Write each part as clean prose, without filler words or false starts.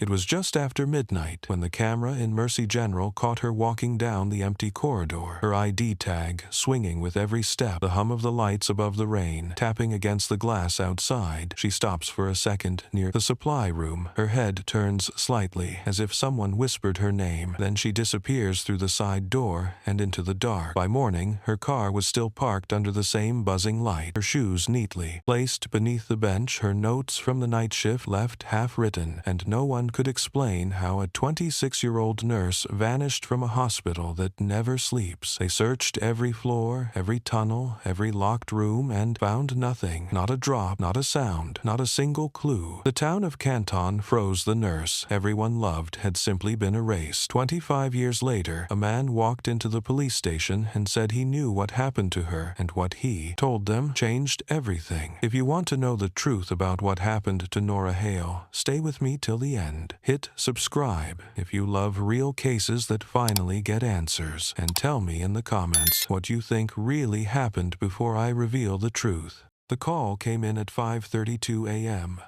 It was just after midnight when the camera in Mercy General caught her walking down the empty corridor, her ID tag swinging with every step, the hum of the lights above the rain tapping against the glass outside. She stops for a second near the supply room. Her head turns slightly, as if someone whispered her name. Then she disappears through the side door and into the dark. By morning, her car was still parked under the same buzzing light, her shoes neatly placed beneath the bench, her notes from the night shift left half-written, and no one could explain how a 26-year-old nurse vanished from a hospital that never sleeps. They searched every floor, every tunnel, every locked room, and found nothing. Not a drop, not a sound, not a single clue. The town of Canton froze the nurse everyone loved had simply been erased. 25 years later, a man walked into the police station and said he knew what happened to her, and what he told them changed everything. If you want to know the truth about what happened to Nora Hale, stay with me till the end. Hit subscribe if you love real cases that finally get answers, and tell me in the comments what you think really happened before I reveal the truth. The call came in at 5:32 a.m.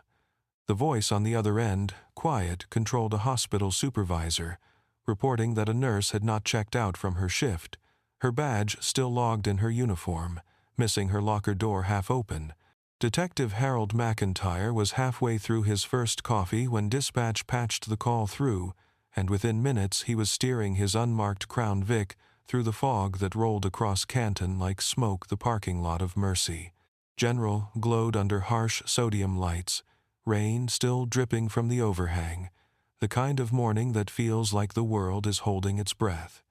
The voice on the other end, quiet, controlled a hospital supervisor, reporting that a nurse had not checked out from her shift, her badge still logged in her uniform, missing her locker door half open. Detective Harold McIntyre was halfway through his first coffee when dispatch patched the call through, and within minutes he was steering his unmarked Crown Vic through the fog that rolled across Canton like smoke the parking lot of Mercy. General glowed under harsh sodium lights, rain still dripping from the overhang, the kind of morning that feels like the world is holding its breath.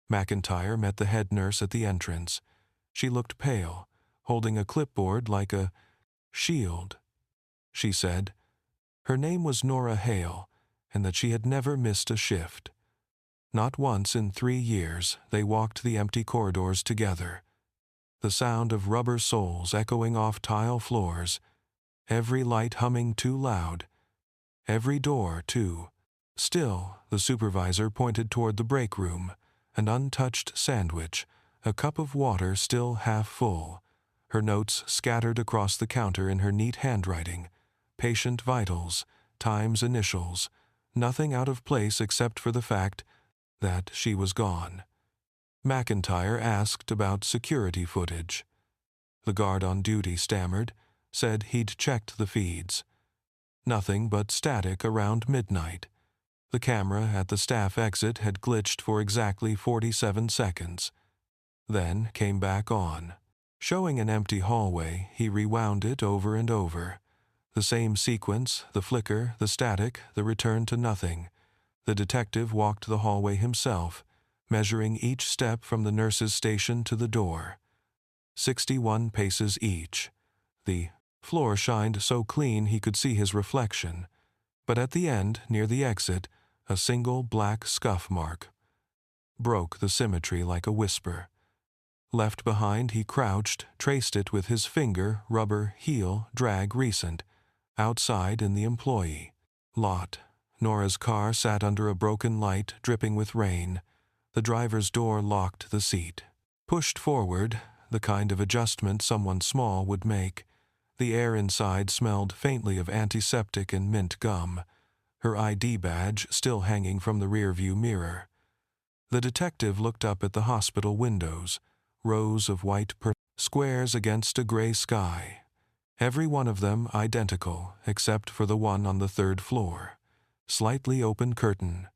McIntyre met the head nurse at the entrance. She looked pale, holding a clipboard like a shield. She said her name was Nora Hale, and that she had never missed a shift. Not once in 3 years they walked the empty corridors together, the sound of rubber soles echoing off tile floors, every light humming too loud, every door, too. Still, the supervisor pointed toward the break room, an untouched sandwich, a cup of water still half full, her notes scattered across the counter in her neat handwriting, patient vitals, times initials, nothing out of place except for the fact that she was gone. McIntyre asked about security footage. The guard on duty stammered, said he'd checked the feeds. Nothing but static around midnight. The camera at the staff exit had glitched for exactly 47 seconds. Then came back on. Showing an empty hallway, he rewound it over and over. The same sequence, the flicker, the static, the return to nothing. The detective walked the hallway himself, measuring each step from the nurse's station to the door. 61 paces each. The floor shined so clean he could see his reflection, but at the end, near the exit, a single black scuff mark broke the symmetry like a whisper. Left behind, he crouched, traced it with his finger, rubber, heel, drag recent. Outside in the employee lot, Nora's car sat under a broken light, dripping with rain. The driver's door locked the seat. Pushed forward, the kind of adjustment someone small would make. The air inside smelled faintly of antiseptic and mint gum, her ID badge still hanging from the rearview mirror. The detective looked up at the hospital windows, rows of white squares against a gray sky, every one of them identical except for the one on the 3rd floor. Slightly open curtain.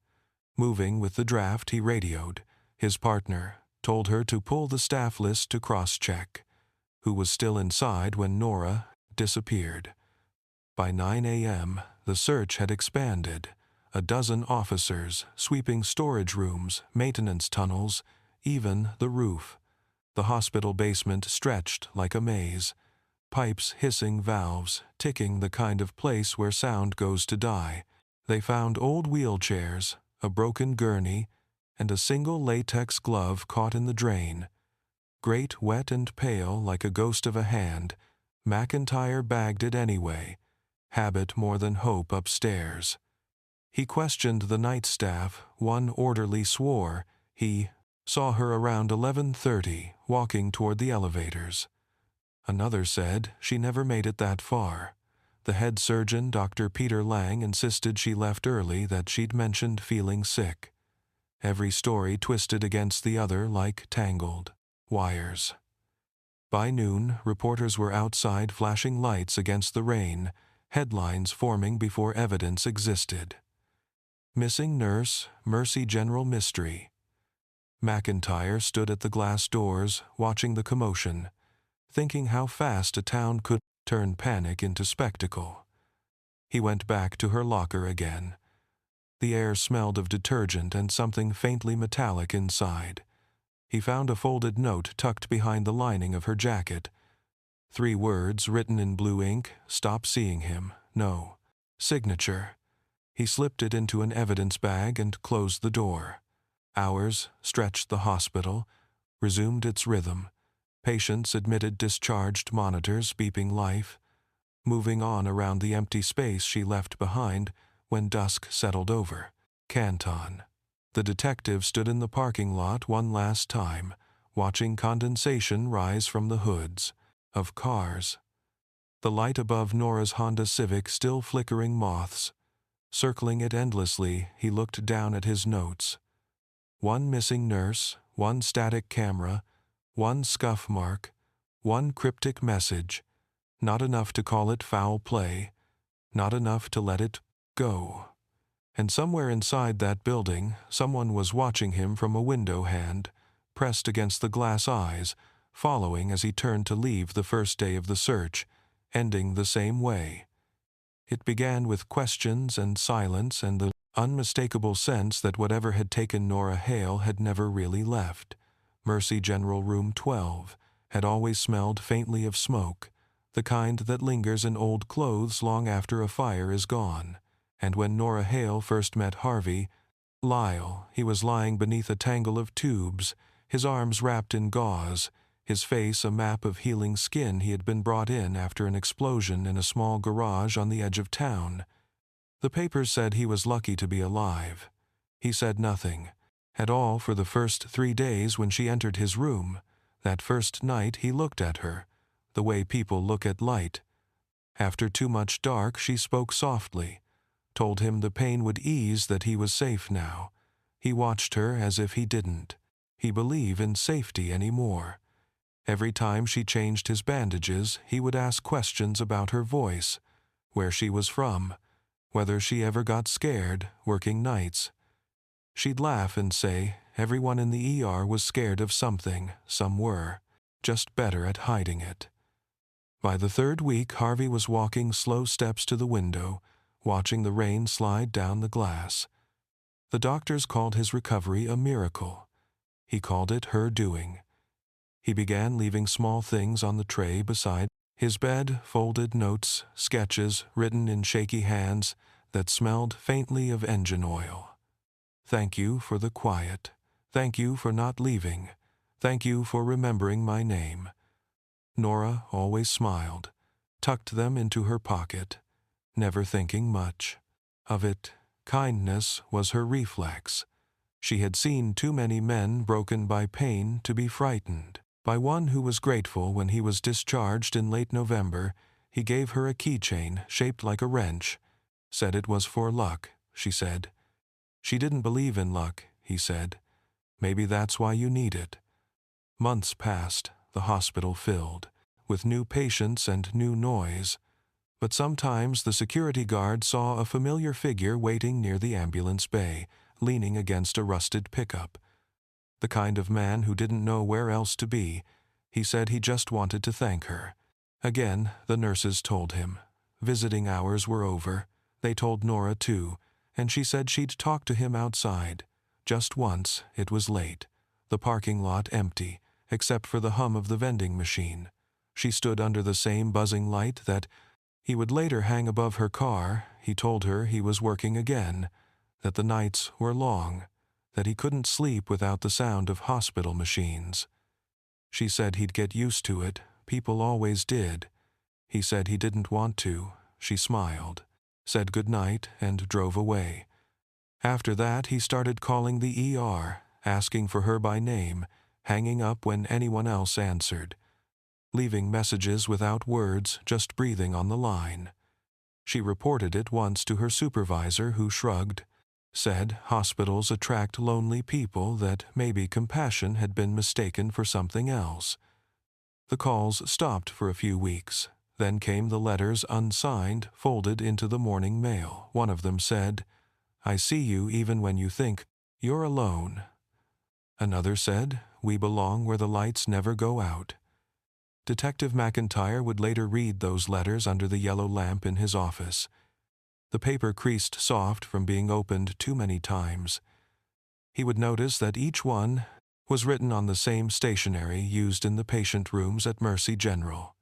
Moving with the draft, he radioed. His partner told her to pull the staff list to cross-check, who was still inside when Nora disappeared. By 9 a.m., the search had expanded. A dozen officers, sweeping storage rooms, maintenance tunnels, even the roof. The hospital basement stretched like a maze, pipes hissing valves, ticking, the kind of place where sound goes to die. They found old wheelchairs, a broken gurney, and a single latex glove caught in the drain. Great, wet and pale like a ghost of a hand, McIntyre bagged it anyway, habit more than hope upstairs. He questioned the night staff. One orderly swore he saw her around 11:30, walking toward the elevators. Another said she never made it that far. The head surgeon, Dr. Peter Lang, insisted she left early, that she'd mentioned feeling sick. Every story twisted against the other like tangled wires. By noon, reporters were outside flashing lights against the rain, headlines forming before evidence existed. Missing nurse, Mercy General mystery. McIntyre stood at the glass doors, watching the commotion, thinking how fast a town could turn panic into spectacle. He went back to her locker again. The air smelled of detergent and something faintly metallic inside. He found a folded note tucked behind the lining of her jacket. 3 words written in blue ink: "Stop seeing him. No." Signature. He slipped it into an evidence bag and closed the door. Hours stretched the hospital, resumed its rhythm. Patients admitted, discharged, monitors beeping life, moving on around the empty space she left behind when dusk settled over. Canton. The detective stood in the parking lot one last time, watching condensation rise from the hoods of cars. The light above Nora's Honda Civic still flickering moths. Circling it endlessly, he looked down at his notes. 1 missing nurse, 1 static camera, 1 scuff mark, 1 cryptic message. Not enough to call it foul play. Not enough to let it go. And somewhere inside that building, someone was watching him from a window hand, pressed against the glass eyes, following as he turned to leave the first day of the search, ending the same way. It began with questions and silence and the unmistakable sense that whatever had taken Nora Hale had never really left. Mercy General Room 12 had always smelled faintly of smoke, the kind that lingers in old clothes long after a fire is gone. And when Nora Hale first met Harvey Lyle, he was lying beneath a tangle of tubes, his arms wrapped in gauze, his face a map of healing skin. He had been brought in after an explosion in a small garage on the edge of town. The papers said he was lucky to be alive. He said nothing at all for the first 3 days when she entered his room. That first night he looked at her, the way people look at light. After too much dark, she spoke softly, told him the pain would ease, that he was safe now. He watched her as if he didn't believe in safety anymore. Every time she changed his bandages, he would ask questions about her voice, where she was from, whether she ever got scared working nights. She'd laugh and say everyone in the ER was scared of something. Some were, just better at hiding it. By the 3rd week, Harvey was walking slow steps to the window, watching the rain slide down the glass. The doctors called his recovery a miracle. He called it her doing. He began leaving small things on the tray beside his bed: folded notes, sketches written in shaky hands that smelled faintly of engine oil. Thank you for the quiet. Thank you for not leaving. Thank you for remembering my name. Nora always smiled, tucked them into her pocket, never thinking much of it. Kindness was her reflex. She had seen too many men broken by pain to be frightened. By one who was grateful when he was discharged in late November, he gave her a keychain shaped like a wrench. Said it was for luck, she said. She didn't believe in luck, he said. Maybe that's why you need it. Months passed, the hospital filled, with new patients and new noise. But sometimes the security guard saw a familiar figure waiting near the ambulance bay, leaning against a rusted pickup. The kind of man who didn't know where else to be. He said he just wanted to thank her. Again, the nurses told him. Visiting hours were over. They told Nora too, and she said she'd talk to him outside. Just once. It was late. The parking lot empty, except for the hum of the vending machine. She stood under the same buzzing light that he would later hang above her car. He told her he was working again, that the nights were long, that he couldn't sleep without the sound of hospital machines. She said he'd get used to it. People always did. He said he didn't want to. She smiled, said goodnight, and drove away. After that, he started calling the ER, asking for her by name, hanging up when anyone else answered, leaving messages without words, just breathing on the line. She reported it once to her supervisor, who shrugged, said hospitals attract lonely people, that maybe compassion had been mistaken for something else. The calls stopped for a few weeks. Then came the letters, unsigned, folded into the morning mail. One of them said, "I see you even when you think you're alone." Another said, "We belong where the lights never go out." Detective McIntyre would later read those letters under the yellow lamp in his office. The paper creased soft from being opened too many times. He would notice that each one was written on the same stationery used in the patient rooms at Mercy General.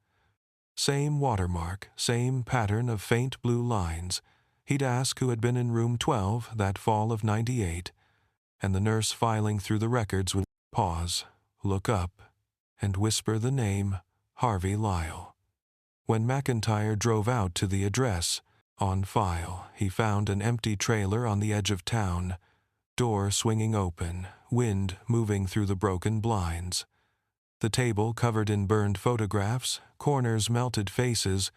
Same watermark, same pattern of faint blue lines. He'd ask who had been in room 12 that fall of '98, and the nurse filing through the records would pause, look up, and whisper the name Harvey Lyle. When McIntyre drove out to the address on file, he found an empty trailer on the edge of town, door swinging open, wind moving through the broken blinds. The table covered in burned photographs, corners melted faces,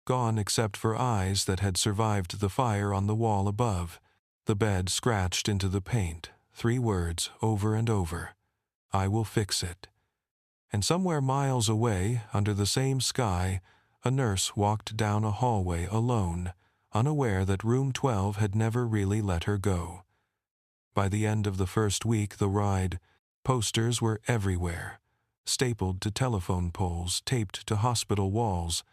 gone except for eyes that had survived the fire on the wall above. The bed scratched into the paint, 3 words over and over: "I will fix it." And somewhere miles away, under the same sky, a nurse walked down a hallway alone, unaware that room 12 had never really let her go. By the end of the first week, the ride, posters were everywhere, stapled to telephone poles, taped to hospital walls,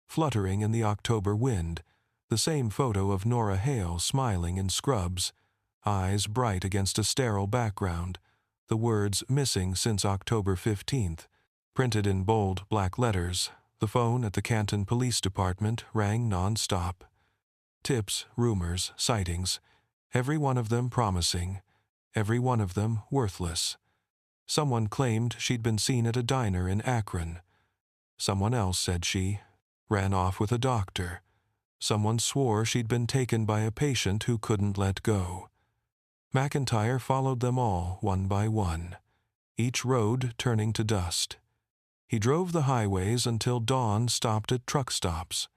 fluttering in the October wind, the same photo of Nora Hale smiling in scrubs, eyes bright against a sterile background, the words "missing since October 15th, printed in bold black letters. The phone at the Canton Police Department rang non-stop. Tips, rumors, sightings, every one of them promising, every one of them worthless. Someone claimed she'd been seen at a diner in Akron. Someone else said she ran off with a doctor. Someone swore she'd been taken by a patient who couldn't let go. McIntyre followed them all one by one, each road turning to dust. He drove the highways until dawn, stopped at truck stops,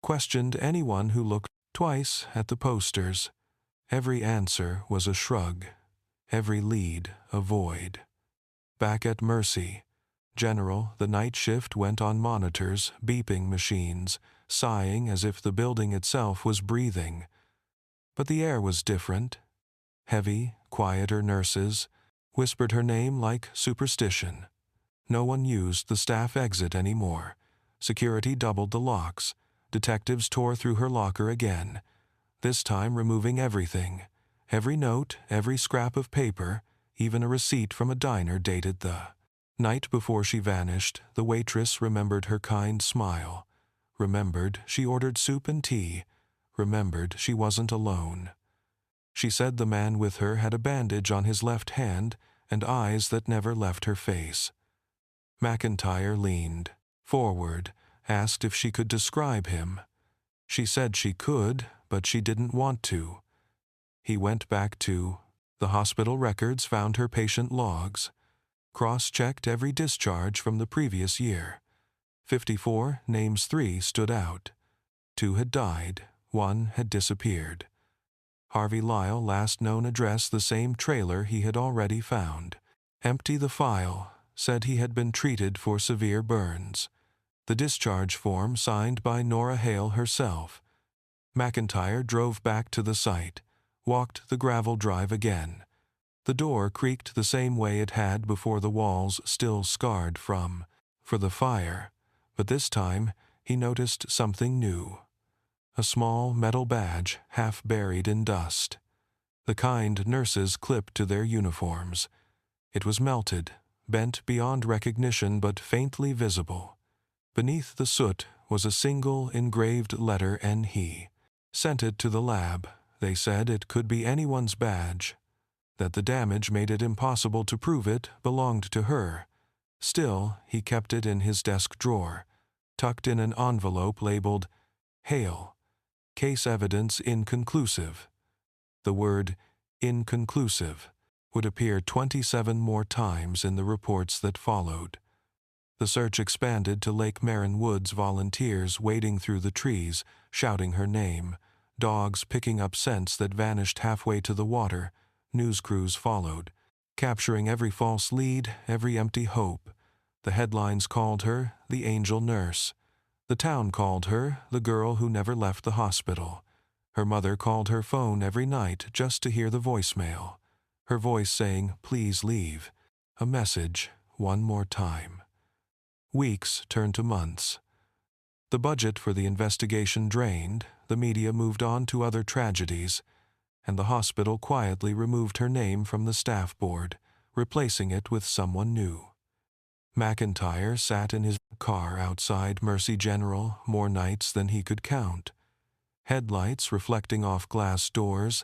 questioned anyone who looked twice at the posters. Every answer was a shrug, every lead a void. Back at Mercy General, the night shift went on monitors, beeping machines, sighing as if the building itself was breathing. But the air was different. Heavy, quieter nurses whispered her name like superstition. No one used the staff exit anymore. Security doubled the locks. Detectives tore through her locker again, this time removing everything. Every note, every scrap of paper, even a receipt from a diner dated the night before she vanished. The waitress remembered her kind smile, remembered she ordered soup and tea, remembered she wasn't alone. She said the man with her had a bandage on his left hand and eyes that never left her face. McIntyre leaned forward, asked if she could describe him. She said she could, but she didn't want to. He went back to the hospital records, found her patient logs, cross-checked every discharge from the previous year. 54 names, 3 stood out. 2 had died, 1 had disappeared. Harvey Lyle, last known address the same trailer he had already found. Empty the file, said he had been treated for severe burns. The discharge form signed by Nora Hale herself. McIntyre drove back to the site, walked the gravel drive again. The door creaked the same way it had before, the walls still scarred for the fire, but this time he noticed something new. A small metal badge half buried in dust. The kind nurses clipped to their uniforms. It was melted, bent beyond recognition but faintly visible. Beneath the soot was a single engraved letter NH. Sent it to the lab. They said it could be anyone's badge, that the damage made it impossible to prove it belonged to her. Still, he kept it in his desk drawer, tucked in an envelope labeled Hale. Case evidence inconclusive. The word inconclusive would appear 27 more times in the reports that followed. The search expanded to Lake Marin Woods, volunteers wading through the trees, shouting her name, dogs picking up scents that vanished halfway to the water. News crews followed, capturing every false lead, every empty hope. The headlines called her the angel nurse. The town called her the girl who never left the hospital. Her mother called her phone every night just to hear the voicemail. Her voice saying, "Please leave." A message, one more time. Weeks turned to months. The budget for the investigation drained, the media moved on to other tragedies, and the hospital quietly removed her name from the staff board, replacing it with someone new. McIntyre sat in his car outside Mercy General more nights than he could count. Headlights reflecting off glass doors,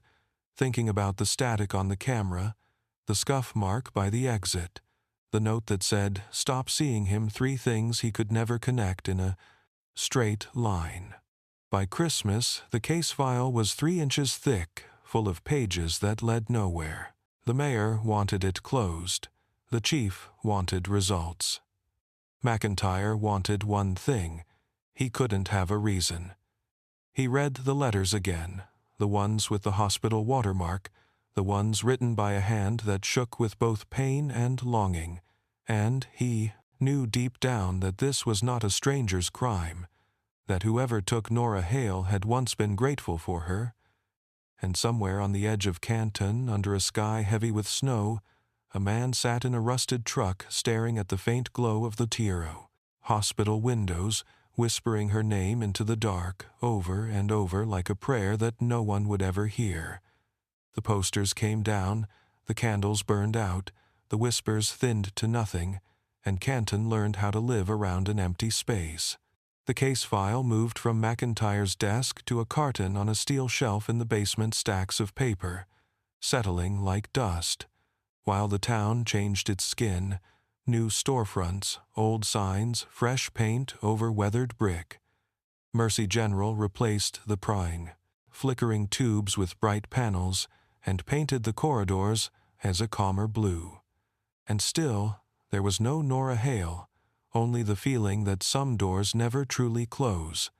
thinking about the static on the camera, the scuff mark by the exit, the note that said, "Stop seeing him, 3 things he could never connect in a straight line." By Christmas, the case file was 3 inches thick, full of pages that led nowhere. The mayor wanted it closed. The chief wanted results. McIntyre wanted one thing. He couldn't have a reason. He read the letters again, the ones with the hospital watermark, the ones written by a hand that shook with both pain and longing, and he knew deep down that this was not a stranger's crime, that whoever took Nora Hale had once been grateful for her. And somewhere on the edge of Canton, under a sky heavy with snow, a man sat in a rusted truck staring at the faint glow of the Tiro. Hospital windows, whispering her name into the dark, over and over like a prayer that no one would ever hear. The posters came down, the candles burned out, the whispers thinned to nothing, and Canton learned how to live around an empty space. The case file moved from McIntyre's desk to a carton on a steel shelf in the basement, stacks of paper, settling like dust, while the town changed its skin. New storefronts, old signs, fresh paint over weathered brick. Mercy General replaced the prying, flickering tubes with bright panels, and painted the corridors as a calmer blue. And still, there was no Nora Hale, only the feeling that some doors never truly close.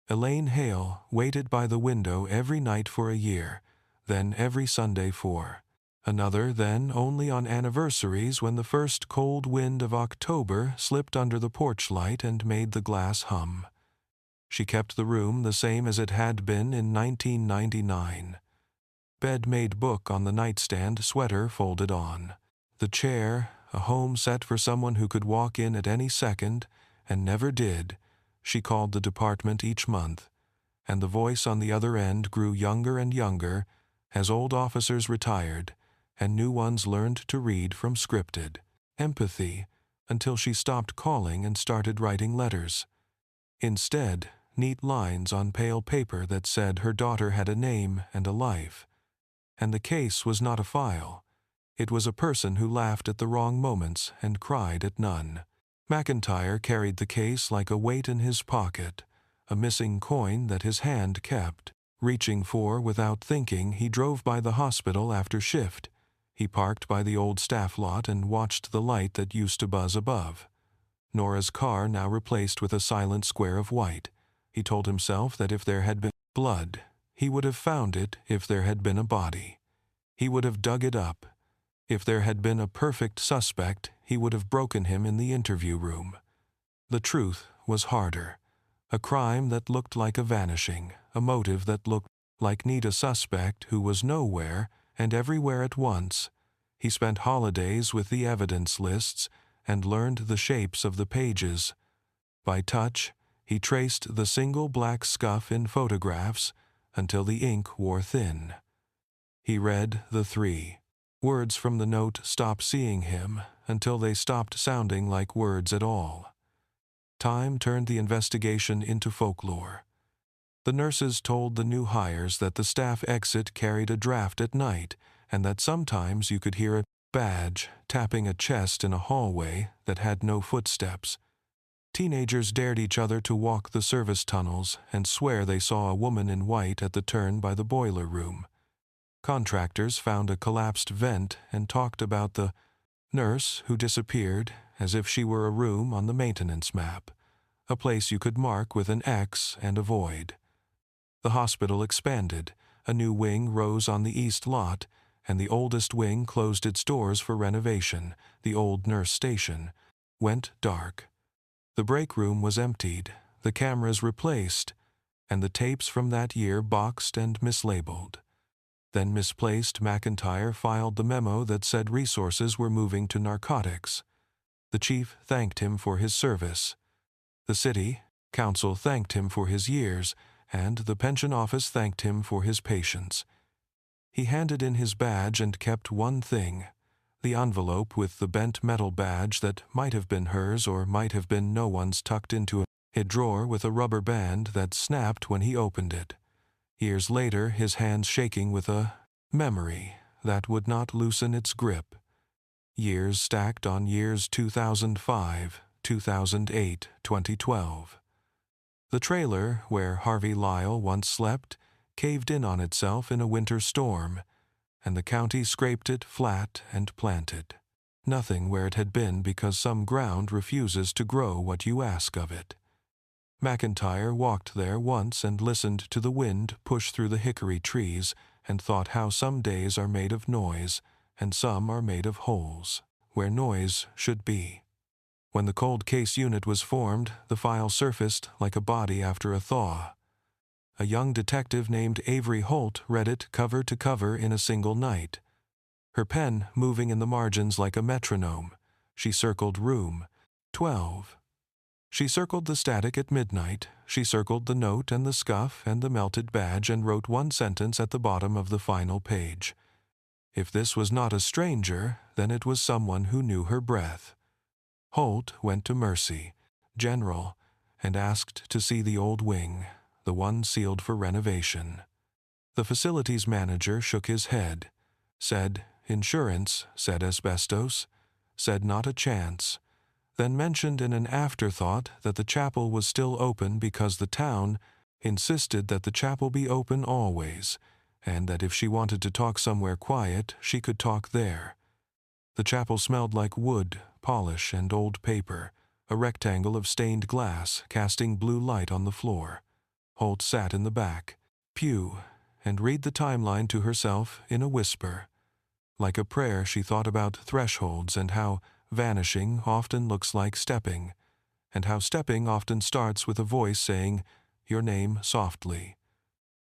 Elaine Hale waited by the window every night for a year, then every Sunday for another, then only on anniversaries when the first cold wind of October slipped under the porch light and made the glass hum. She kept the room the same as it had been in 1999. Bed-made book on the nightstand, sweater folded on. The chair, a home set for someone who could walk in at any second, and never did. She called the department each month, and the voice on the other end grew younger and younger as old officers retired, and new ones learned to read from scripted empathy, until she stopped calling and started writing letters. Instead, neat lines on pale paper that said her daughter had a name and a life. And the case was not a file. It was a person who laughed at the wrong moments and cried at none. McIntyre carried the case like a weight in his pocket, a missing coin that his hand kept. Reaching for without thinking, he drove by the hospital after shift. He parked by the old staff lot and watched the light that used to buzz above. Nora's car now replaced with a silent square of white. He told himself that if there had been blood, he would have found it. If there had been a body, he would have dug it up. If there had been a perfect suspect, he would have broken him in the interview room. The truth was harder. A crime that looked like a vanishing, a motive that looked like need a suspect who was nowhere and everywhere at once. He spent holidays with the evidence lists and learned the shapes of the pages. By touch, he traced the single black scuff in photographs until the ink wore thin. He read the 3 words from the note, "Stop seeing him," until they stopped sounding like words at all. Time turned the investigation into folklore. The nurses told the new hires that the staff exit carried a draft at night, and that sometimes you could hear a badge tapping a chest in a hallway that had no footsteps. Teenagers dared each other to walk the service tunnels and swear they saw a woman in white at the turn by the boiler room. Contractors found a collapsed vent and talked about the nurse who disappeared, as if she were a room on the maintenance map, a place you could mark with an X and avoid. The hospital expanded, a new wing rose on the east lot, and the oldest wing closed its doors for renovation. The old nurse station went dark. The break room was emptied, the cameras replaced, and the tapes from that year boxed and mislabeled. Then misplaced, McIntyre filed the memo that said resources were moving to narcotics. The chief thanked him for his service. The city council thanked him for his years, and the pension office thanked him for his patience. He handed in his badge and kept one thing, the envelope with the bent metal badge that might have been hers or might have been no one's, tucked into a drawer with a rubber band that snapped when he opened it. Years later, his hands shaking with a memory that would not loosen its grip. Years stacked on years: 2005, 2008, 2012. The trailer where Harvey Lyle once slept caved in on itself in a winter storm, and the county scraped it flat and planted. Nothing where it had been because some ground refuses to grow what you ask of it. McIntyre walked there once and listened to the wind push through the hickory trees and thought how some days are made of noise and some are made of holes, where noise should be. When the cold case unit was formed, the file surfaced like a body after a thaw. A young detective named Avery Holt read it cover to cover in a single night. Her pen moving in the margins like a metronome, she circled room 12. She circled the static at midnight, she circled the note and the scuff and the melted badge and wrote one sentence at the bottom of the final page. If this was not a stranger, then it was someone who knew her breath. Holt went to Mercy, General, and asked to see the old wing, the one sealed for renovation. The facilities manager shook his head, said insurance, said asbestos, said not a chance, then mentioned in an afterthought that the chapel was still open because the town insisted that the chapel be open always, and that if she wanted to talk somewhere quiet, she could talk there. The chapel smelled like wood, polish, and old paper, a rectangle of stained glass casting blue light on the floor. Holt sat in the back pew and read the timeline to herself in a whisper. Like a prayer, she thought about thresholds and how vanishing often looks like stepping, and how stepping often starts with a voice saying your name softly.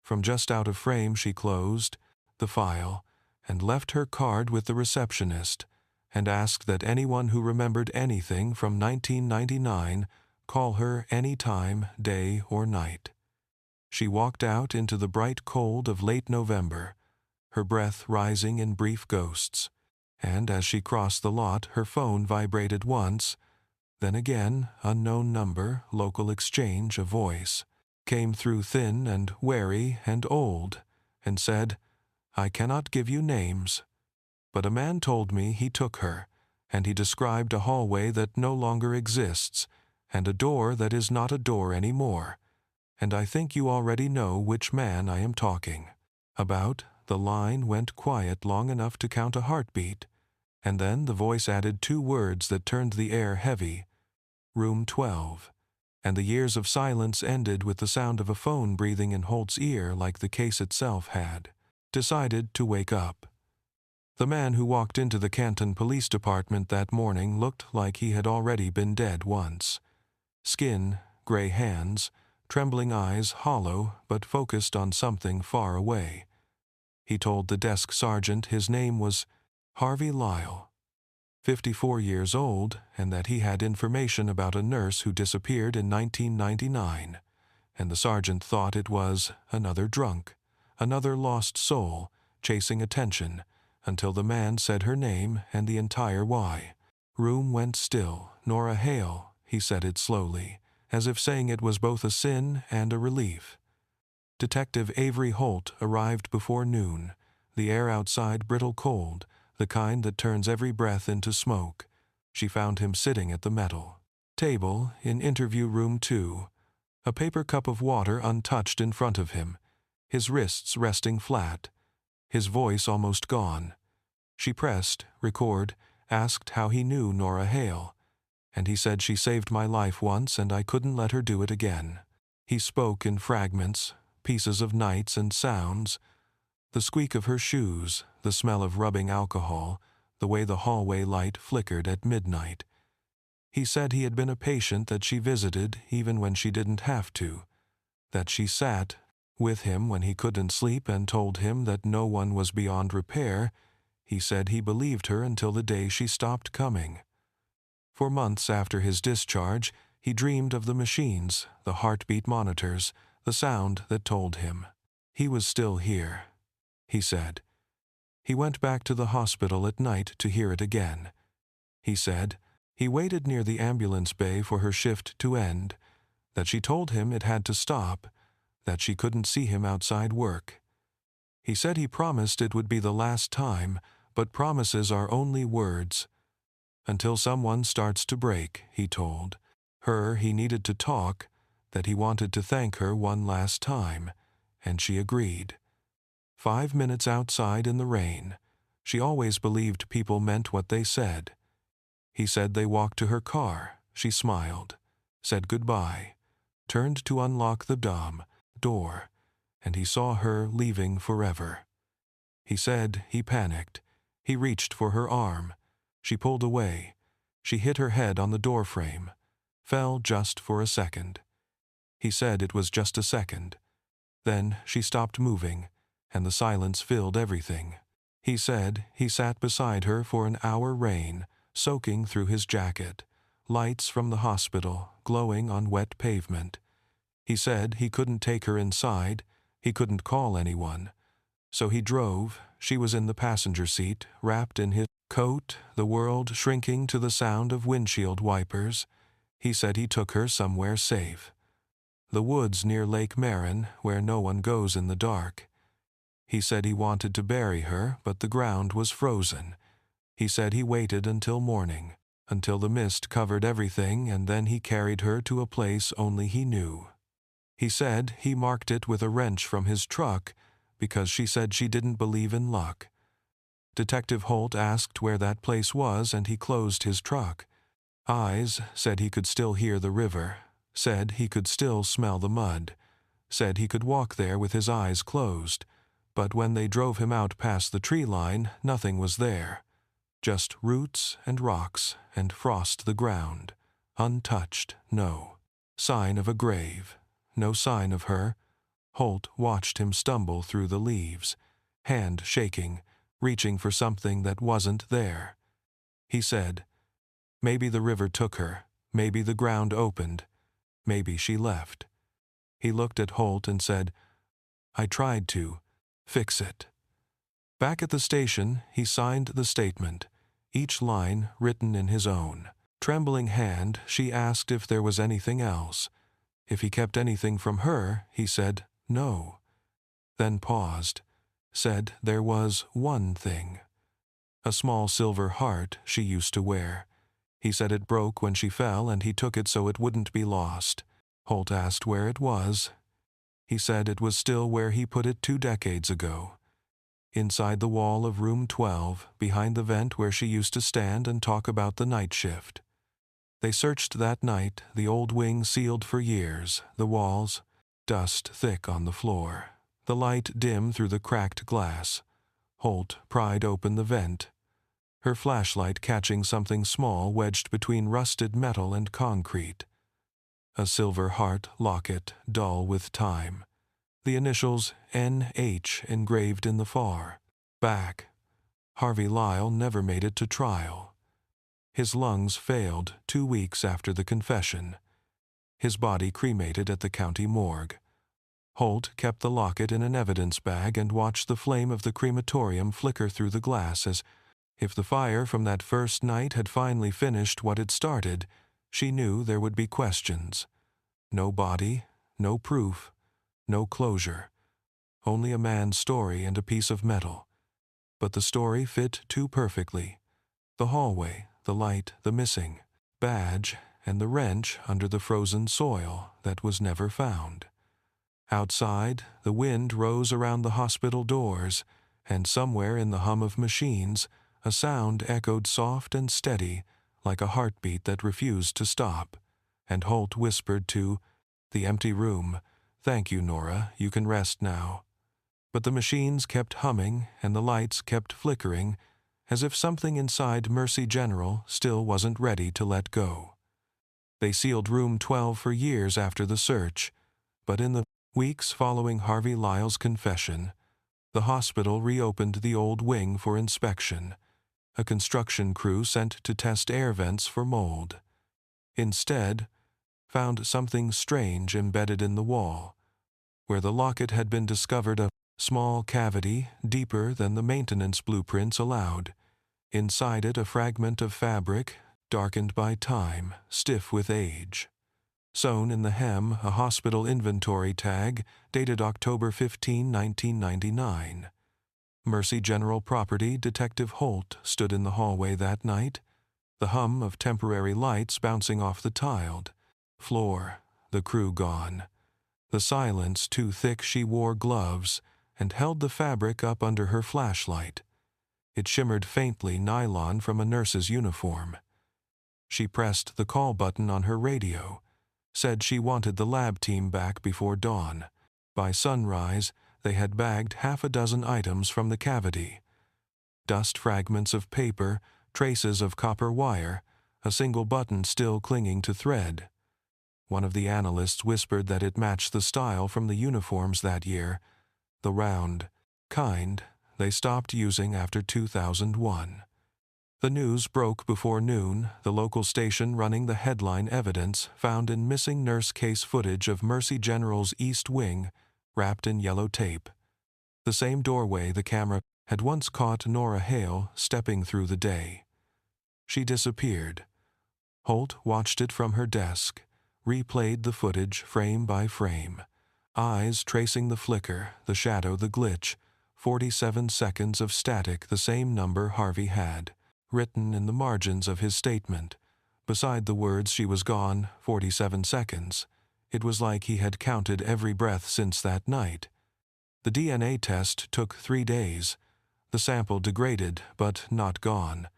From just out of frame she closed the file and left her card with the receptionist and asked that anyone who remembered anything from 1999 call her any time, day or night. She walked out into the bright cold of late November, her breath rising in brief ghosts, and as she crossed the lot her phone vibrated once, then again, unknown number, local exchange, a voice came through thin and wary and old, and said, "I cannot give you names, but a man told me he took her, and he described a hallway that no longer exists, and a door that is not a door anymore, and I think you already know which man I am talking about." The line went quiet long enough to count a heartbeat, and then the voice added two words that turned the air heavy, room 12, and the years of silence ended with the sound of a phone breathing in Holt's ear like the case itself had decided to wake up. The man who walked into the Canton Police Department that morning looked like he had already been dead once. Skin, gray hands, trembling eyes, hollow but focused on something far away. He told the desk sergeant his name was Harvey Lyle, 54 years old, and that he had information about a nurse who disappeared in 1999, and the sergeant thought it was another drunk, another lost soul, chasing attention, until the man said her name and the entire why. Room went still. Nora Hale, he said it slowly, as if saying it was both a sin and a relief. Detective Avery Holt arrived before noon, the air outside brittle cold, the kind that turns every breath into smoke. She found him sitting at the metal table in interview room 2, a paper cup of water untouched in front of him, his wrists resting flat, his voice almost gone. She pressed record, asked how he knew Nora Hale, and he said she saved my life once and I couldn't let her do it again. He spoke in fragments, pieces of nights and sounds, the squeak of her shoes, the smell of rubbing alcohol, the way the hallway light flickered at midnight. He said he had been a patient that she visited even when she didn't have to, that she sat with him when he couldn't sleep and told him that no one was beyond repair. He said he believed her until the day she stopped coming. For months after his discharge, he dreamed of the machines, the heartbeat monitors, the sound that told him he was still here. He said he went back to the hospital at night to hear it again. He said he waited near the ambulance bay for her shift to end, that she told him it had to stop, that she couldn't see him outside work. He said he promised it would be the last time, but promises are only words. Until someone starts to break, he told her he needed to talk, that he wanted to thank her one last time, and she agreed. 5 minutes outside in the rain. She always believed people meant what they said. He said they walked to her car. She smiled, said goodbye, turned to unlock the door, and he saw her leaving forever. He said he panicked. He reached for her arm. She pulled away. She hit her head on the doorframe, fell just for a second. He said it was just a second. Then she stopped moving, and the silence filled everything. He said he sat beside her for an hour, rain soaking through his jacket, lights from the hospital glowing on wet pavement. He said he couldn't take her inside, he couldn't call anyone. So he drove. She was in the passenger seat, wrapped in his coat, the world shrinking to the sound of windshield wipers. He said he took her somewhere safe. The woods near Lake Marin, where no one goes in the dark. He said he wanted to bury her, but the ground was frozen. He said he waited until morning, until the mist covered everything, and then he carried her to a place only he knew. He said he marked it with a wrench from his truck because she said she didn't believe in luck. Detective Holt asked where that place was, and he closed his truck. Eyes said he could still hear the river, said he could still smell the mud, said he could walk there with his eyes closed, but when they drove him out past the tree line, nothing was there. Just roots and rocks and frost the ground, untouched, no sign of a grave, no sign of her. Holt watched him stumble through the leaves, hand shaking, reaching for something that wasn't there. He said, maybe the river took her, maybe the ground opened, maybe she left. He looked at Holt and said, I tried to fix it. Back at the station, he signed the statement, each line written in his own. Trembling hand, she asked if there was anything else. If he kept anything from her, he said no. Then paused, said there was one thing. A small silver heart she used to wear. He said it broke when she fell and he took it so it wouldn't be lost. Holt asked where it was. He said it was still where he put it 2 decades ago. Inside the wall of room 12, behind the vent where she used to stand and talk about the night shift. They searched that night, the old wing sealed for years, the walls, dust thick on the floor, the light dim through the cracked glass. Holt pried open the vent, her flashlight catching something small wedged between rusted metal and concrete. A silver heart locket, dull with time. The initials N.H. engraved in the far back. Harvey Lyle never made it to trial. His lungs failed 2 weeks after the confession. His body cremated at the county morgue. Holt kept the locket in an evidence bag and watched the flame of the crematorium flicker through the glass as if the fire from that first night had finally finished what it started. She knew there would be questions. No body, no proof, no closure. Only a man's story and a piece of metal. But the story fit too perfectly. The hallway, the light, the missing badge, and the wrench under the frozen soil that was never found. Outside, the wind rose around the hospital doors, and somewhere in the hum of machines, a sound echoed soft and steady, like a heartbeat that refused to stop, and Holt whispered to the empty room, "Thank you, Nora, you can rest now." But the machines kept humming and the lights kept flickering, as if something inside Mercy General still wasn't ready to let go. They sealed Room 12 for years after the search, but in the weeks following Harvey Lyle's confession, the hospital reopened the old wing for inspection, a construction crew sent to test air vents for mold. Instead, found something strange embedded in the wall. Where the locket had been discovered, a small cavity deeper than the maintenance blueprints allowed. Inside it, a fragment of fabric, darkened by time, stiff with age. Sewn in the hem, a hospital inventory tag dated October 15, 1999. Mercy General Property Detective Holt stood in the hallway that night, the hum of temporary lights bouncing off the tiled floor, the crew gone. The silence too thick. She wore gloves and held the fabric up under her flashlight. It shimmered faintly, nylon from a nurse's uniform. She pressed the call button on her radio, said she wanted the lab team back before dawn. By sunrise, they had bagged half a dozen items from the cavity. Dust fragments of paper, traces of copper wire, a single button still clinging to thread. One of the analysts whispered that it matched the style from the uniforms that year, the round kind they stopped using after 2001. The news broke before noon, the local station running the headline evidence found in missing nurse case footage of Mercy General's East Wing, wrapped in yellow tape. The same doorway the camera had once caught Nora Hale stepping through the day. She disappeared. Holt watched it from her desk, replayed the footage frame by frame, eyes tracing the flicker, the shadow, the glitch, 47 seconds of static, the same number Harvey had, written in the margins of his statement. Beside the words "she was gone, 47 seconds, it was like he had counted every breath since that night. The DNA test took 3 days. The sample degraded, but not gone.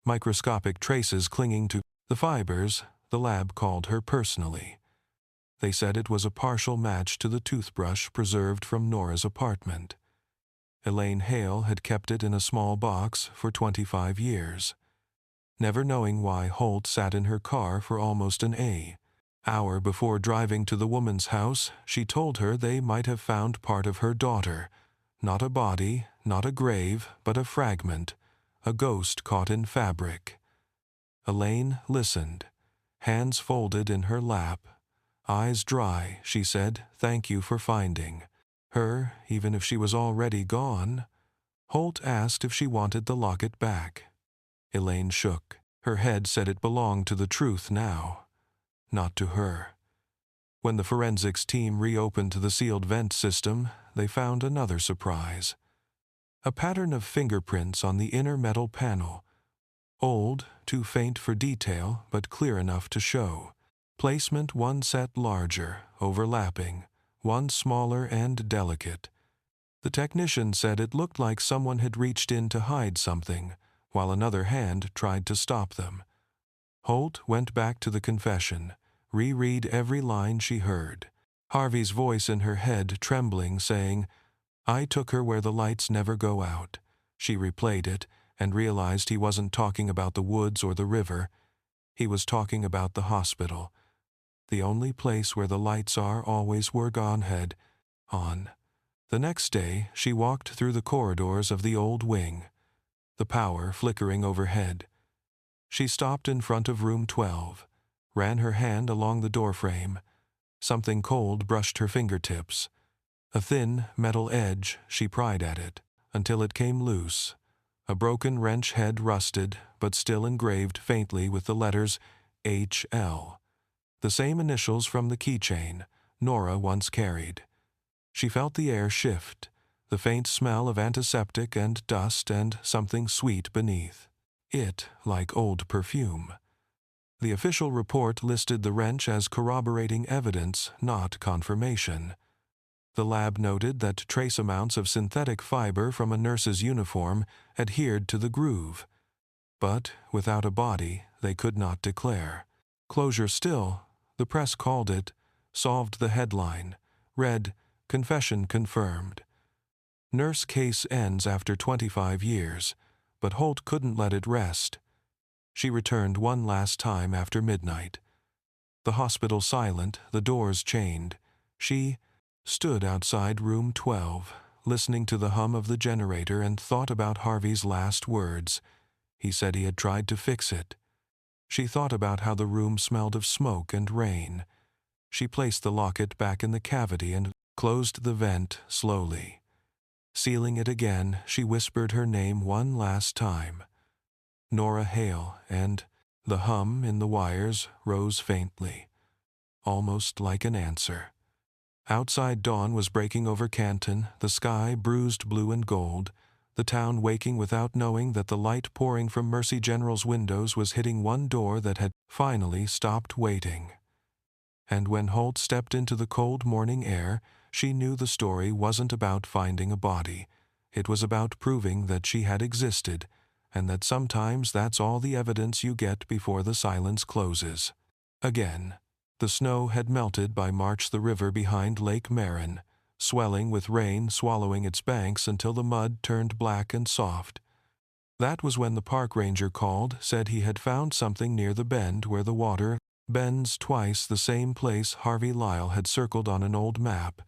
Microscopic traces clinging to the fibers. The lab called her personally. They said it was a partial match to the toothbrush preserved from Nora's apartment. Elaine Hale had kept it in a small box for 25 years. Never knowing why, Holt sat in her car for almost an hour before driving to the woman's house. She told her they might have found part of her daughter. Not a body, not a grave, but a fragment, a ghost caught in fabric. Elaine listened, hands folded in her lap. Eyes dry, she said, "Thank you for finding her, even if she was already gone." Holt asked if she wanted the locket back. Elaine shook. Her head said it belonged to the truth now, not to her. When the forensics team reopened the sealed vent system, they found another surprise. A pattern of fingerprints on the inner metal panel. Old, too faint for detail, but clear enough to show. Placement one set larger, overlapping, one smaller and delicate. The technician said it looked like someone had reached in to hide something, while another hand tried to stop them. Holt went back to the confession, reread every line she heard. Harvey's voice in her head trembling, saying, "I took her where the lights never go out." She replayed it and realized he wasn't talking about the woods or the river. He was talking about the hospital. The only place where the lights are always were gone on. The next day, she walked through the corridors of the old wing, the power flickering overhead. She stopped in front of room 12, ran her hand along the doorframe. Something cold brushed her fingertips. A thin metal edge, she pried at it, until it came loose. A broken wrench head rusted, but still engraved faintly with the letters HL. The same initials from the keychain Nora once carried. She felt the air shift, the faint smell of antiseptic and dust and something sweet beneath. It, like old perfume. The official report listed the wrench as corroborating evidence, not confirmation. The lab noted that trace amounts of synthetic fiber from a nurse's uniform adhered to the groove. but without a body they could not declare. Closure still, the press called it, solved the headline, read, "Confession confirmed." Nurse case ends after 25 years, but Holt couldn't let it rest. She returned one last time after midnight. The hospital silent, the doors chained. She stood outside room 12, listening to the hum of the generator, and thought about Harvey's last words. He said he had tried to fix it. She thought about how the room smelled of smoke and rain. She placed the locket back in the cavity and closed the vent slowly. Sealing it again, she whispered her name one last time. Nora Hale, and the hum in the wires rose faintly, almost like an answer. Outside dawn was breaking over Canton, the sky bruised blue and gold, the town waking without knowing that the light pouring from Mercy General's windows was hitting one door that had finally stopped waiting. And when Holt stepped into the cold morning air, she knew the story wasn't about finding a body. It was about proving that she had existed, and that sometimes that's all the evidence you get before the silence closes. Again, the snow had melted by March, the river behind Lake Marin, swelling with rain swallowing its banks until the mud turned black and soft. That was when the park ranger called, said he had found something near the bend where the water bends twice the same place Harvey Lyle had circled on an old map.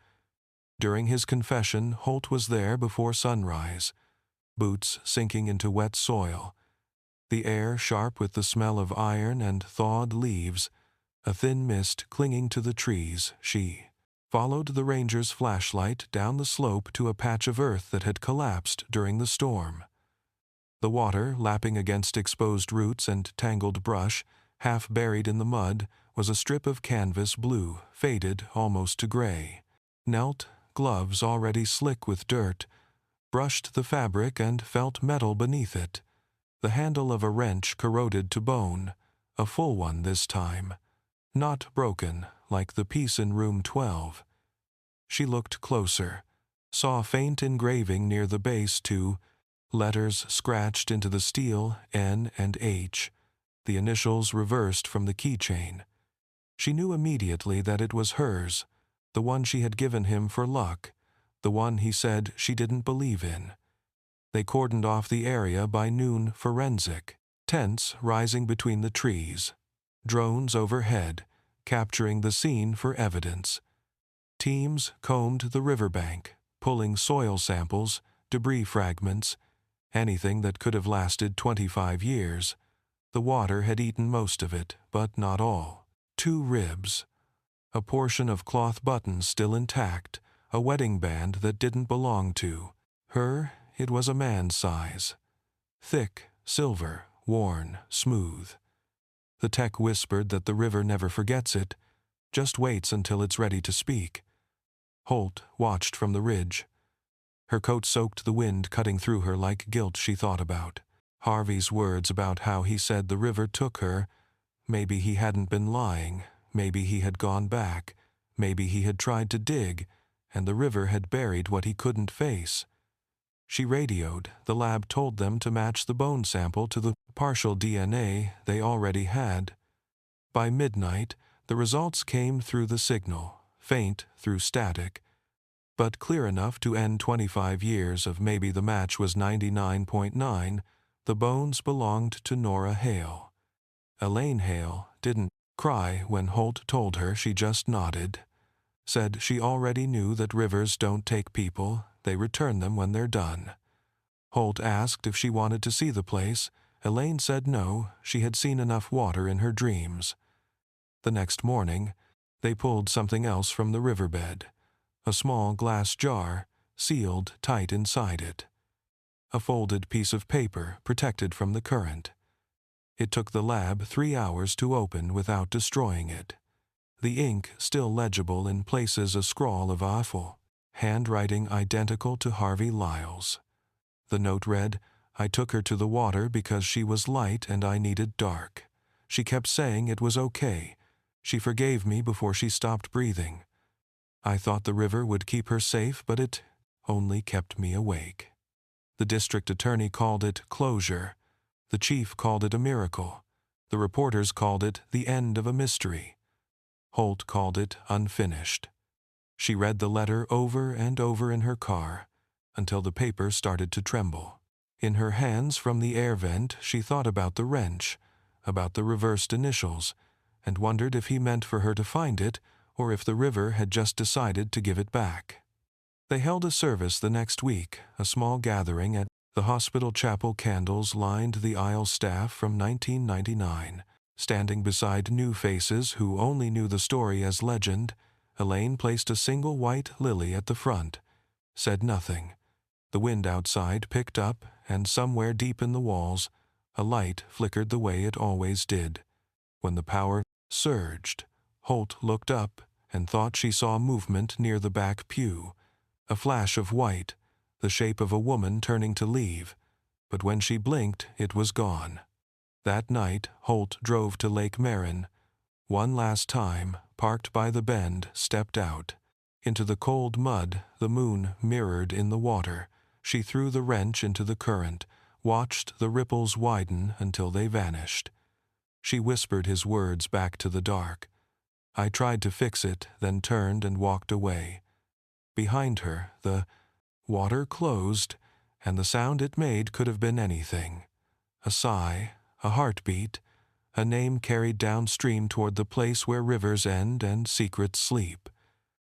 During his confession, Holt was there before sunrise, boots sinking into wet soil, the air sharp with the smell of iron and thawed leaves, a thin mist clinging to the trees. She followed the ranger's flashlight down the slope to a patch of earth that had collapsed during the storm. The water, lapping against exposed roots and tangled brush, half buried in the mud, was a strip of canvas blue, faded almost to gray. Knelt, gloves already slick with dirt, brushed the fabric and felt metal beneath it. The handle of a wrench corroded to bone, a full one this time, not broken like the piece in room 12. She looked closer, saw faint engraving near the base to letters scratched into the steel, N and H, the initials reversed from the keychain. She knew immediately that it was hers, the one she had given him for luck, the one he said she didn't believe in. They cordoned off the area by noon forensic, tents rising between the trees, drones overhead, capturing the scene for evidence. Teams combed the riverbank, pulling soil samples, debris fragments, anything that could have lasted 25 years. The water had eaten most of it, but not all. 2 ribs, a portion of cloth buttons still intact, a wedding band that didn't belong to her. It was a man's size. Thick, silver, worn, smooth. The tech whispered that the river never forgets it, just waits until it's ready to speak. Holt watched from the ridge. Her coat soaked the wind cutting through her like guilt she thought about. Harvey's words about how he said the river took her. Maybe he hadn't been lying. Maybe he had gone back. Maybe he had tried to dig, and the river had buried what he couldn't face. She radioed. The lab told them to match the bone sample to the partial DNA they already had. By midnight, the results came through the signal, faint through static, but clear enough to end 25 years of maybe the match was 99.9. The bones belonged to Nora Hale. Elaine Hale didn't cry when Holt told her. She just nodded. Said she already knew that rivers don't take people, they return them when they're done. Holt asked if she wanted to see the place. Elaine said no, she had seen enough water in her dreams. The next morning, they pulled something else from the riverbed. A small glass jar, sealed tight inside it. A folded piece of paper protected from the current. It took the lab 3 hours to open without destroying it. The ink still legible, in places a scrawl of awful handwriting identical to Harvey Lyle's. The note read, "I took her to the water because she was light and I needed dark. She kept saying it was okay. She forgave me before she stopped breathing. I thought the river would keep her safe, but it only kept me awake." The district attorney called it closure. The chief called it a miracle. The reporters called it the end of a mystery. Holt called it unfinished. She read the letter over and over in her car until the paper started to tremble. In her hands from the air vent, she thought about the wrench, about the reversed initials, and wondered if he meant for her to find it or if the river had just decided to give it back. They held a service the next week, a small gathering at the hospital chapel. Candles lined the aisle. Staff from 1999. Standing beside new faces who only knew the story as legend, Elaine placed a single white lily at the front, said nothing. The wind outside picked up, and somewhere deep in the walls, a light flickered the way it always did. When the power surged, Holt looked up and thought she saw movement near the back pew, a flash of white, the shape of a woman turning to leave, but when she blinked, it was gone. That night, Holt drove to Lake Marin. One last time, parked by the bend, stepped out. Into the cold mud, the moon mirrored in the water. She threw the wrench into the current, watched the ripples widen until they vanished. She whispered his words back to the dark. I tried to fix it, then turned and walked away. Behind her, the water closed, and the sound it made could have been anything. A sigh, a heartbeat, a name carried downstream toward the place where rivers end and secrets sleep.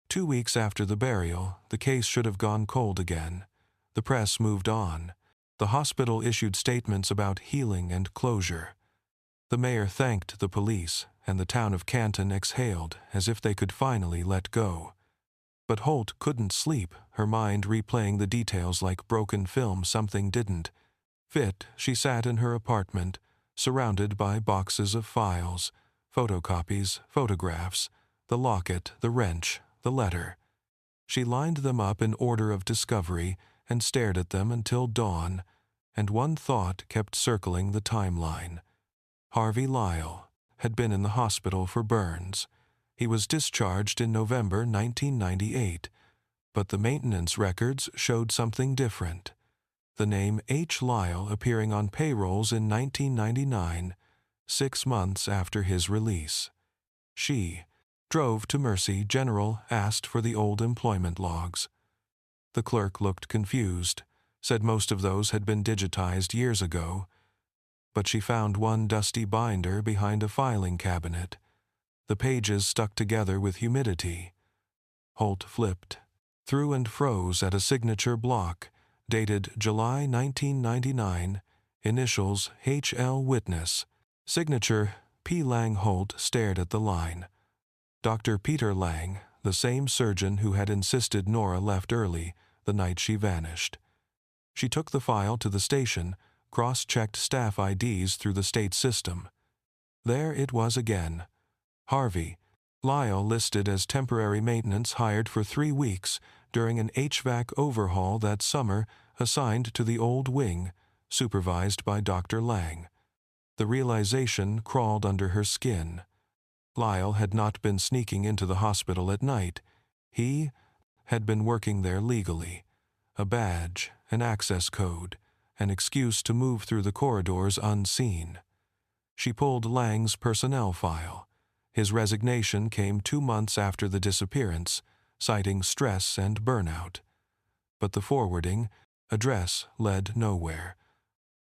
2 weeks after the burial, the case should have gone cold again. The press moved on. The hospital issued statements about healing and closure. The mayor thanked the police, and the town of Canton exhaled as if they could finally let go. But Holt couldn't sleep, her mind replaying the details like broken film. Something didn't fit. She sat in her apartment, surrounded by boxes of files, photocopies, photographs, the locket, the wrench, the letter. She lined them up in order of discovery and stared at them until dawn, and one thought kept circling the timeline. Harvey Lyle had been in the hospital for burns. He was discharged in November 1998, but the maintenance records showed something different. The name H. Lyle appearing on payrolls in 1999, 6 months after his release. She drove to Mercy General, asked for the old employment logs. The clerk looked confused, said most of those had been digitized years ago, but she found one dusty binder behind a filing cabinet. The pages stuck together with humidity. Holt flipped through and froze at a signature block, dated July 1999, initials H.L. Witness, signature P. Lang. Holt stared at the line. Dr. Peter Lang, the same surgeon who had insisted Nora left early the night she vanished. She took the file to the station, cross-checked staff IDs through the state system. There it was again. Harvey Lyle listed as temporary maintenance, hired for 3 weeks during an HVAC overhaul that summer, assigned to the old wing, supervised by Dr. Lang. The realization crawled under her skin. Lyle had not been sneaking into the hospital at night. He had been working there legally. A badge, an access code, an excuse to move through the corridors unseen. She pulled Lang's personnel file. His resignation came 2 months after the disappearance, citing stress and burnout. But the forwarding address led nowhere.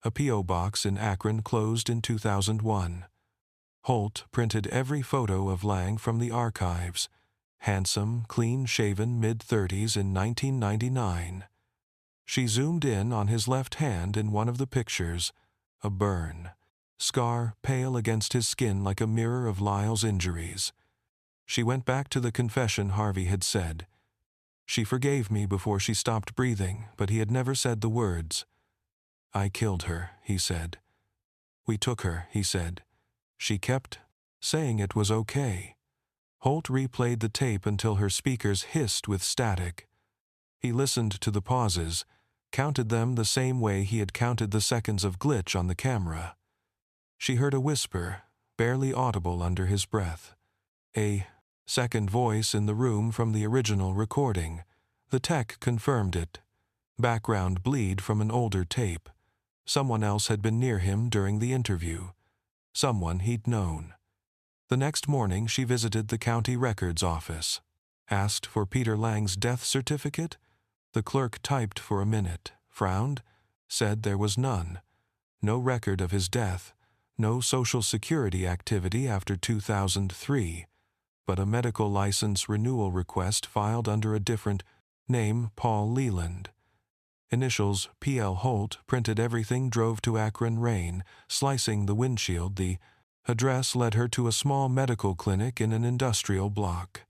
A P.O. box in Akron closed in 2001. Holt printed every photo of Lang from the archives. Handsome, clean-shaven mid-30s in 1999. She zoomed in on his left hand in one of the pictures, a burn. Scar pale against his skin like a mirror of Lyle's injuries. She went back to the confession Harvey had said. She forgave me before she stopped breathing, but he had never said the words. I killed her, he said. We took her, he said. She kept saying it was okay. Holt replayed the tape until her speakers hissed with static. He listened to the pauses, counted them the same way he had counted the seconds of glitch on the camera. She heard a whisper, barely audible under his breath. A second voice in the room from the original recording. The tech confirmed it. Background bleed from an older tape. Someone else had been near him during the interview. Someone he'd known. The next morning she visited the county records office. Asked for Peter Lang's death certificate. The clerk typed for a minute, frowned, said there was none. No record of his death, no Social Security activity after 2003, but a medical license renewal request filed under a different name, Paul Leland. Initials P.L. Holt printed everything, drove to Akron, rain, slicing the windshield. The address led her to a small medical clinic in an industrial block.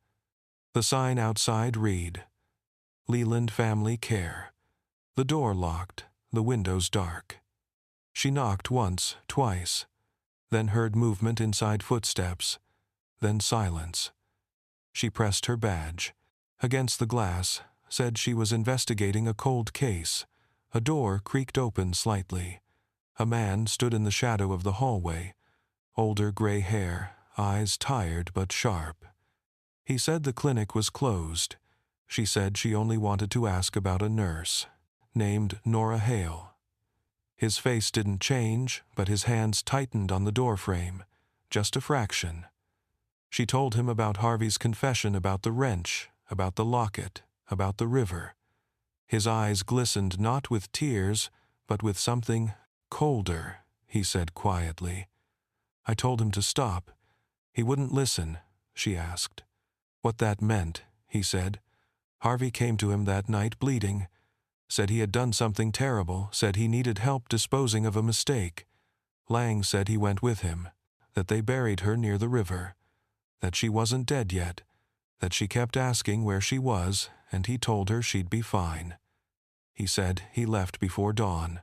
The sign outside read, Leland Family Care. The door locked, the windows dark. She knocked once, twice, then heard movement inside, footsteps, then silence. She pressed her badge against the glass, said she was investigating a cold case. A door creaked open slightly. A man stood in the shadow of the hallway. Older gray hair, eyes tired but sharp. He said the clinic was closed. She said she only wanted to ask about a nurse, named Nora Hale. His face didn't change, but his hands tightened on the doorframe, just a fraction. She told him about Harvey's confession, about the wrench, about the locket, about the river. His eyes glistened not with tears, but with something colder, he said quietly. I told him to stop. He wouldn't listen, she asked. What that meant, he said. Harvey came to him that night bleeding, said he had done something terrible, said he needed help disposing of a mistake. Lang said he went with him, that they buried her near the river, that she wasn't dead yet, that she kept asking where she was, and he told her she'd be fine. He said he left before dawn.